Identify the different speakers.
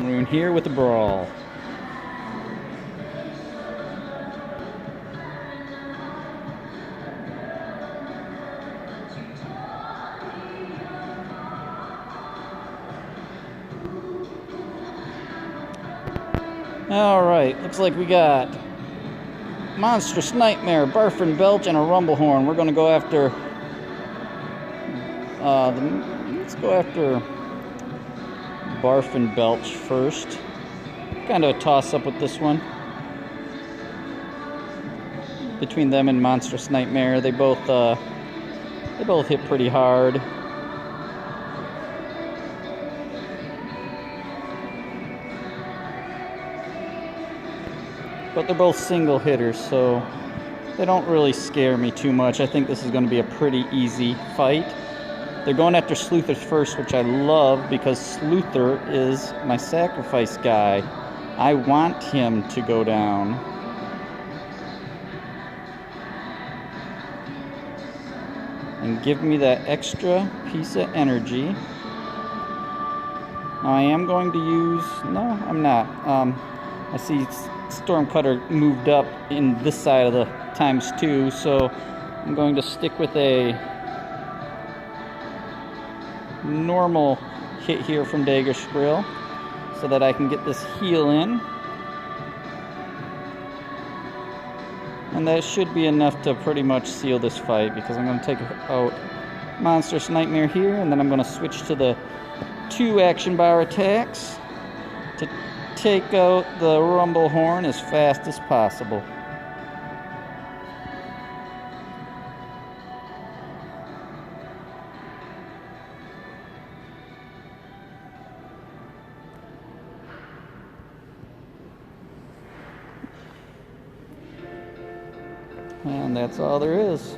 Speaker 1: Maroon here with the brawl. Alright, looks like we got Monstrous Nightmare, Barf and Belch, and a Rumblehorn. We're going to go after let's go after Barf and Belch first. Kind of a toss-up with this one. Between them and Monstrous Nightmare, they both hit pretty hard. But they're both single hitters, so they don't really scare me too much. I think this is going to be a pretty easy fight. They're going after Sleuthers first, which I love because Sleuther is my sacrifice guy. I want him to go down. And give me that extra piece of energy. Now I am going to use... No, I'm not. I see Stormcutter moved up in this side of the ×2, so I'm going to stick with a normal hit here from Dagger Skrill so that I can get this heal in. And that should be enough to pretty much seal this fight, because I'm going to take out Monstrous Nightmare here, and then I'm going to switch to the 2 action bar attacks to take out the Rumblehorn as fast as possible. And that's all there is.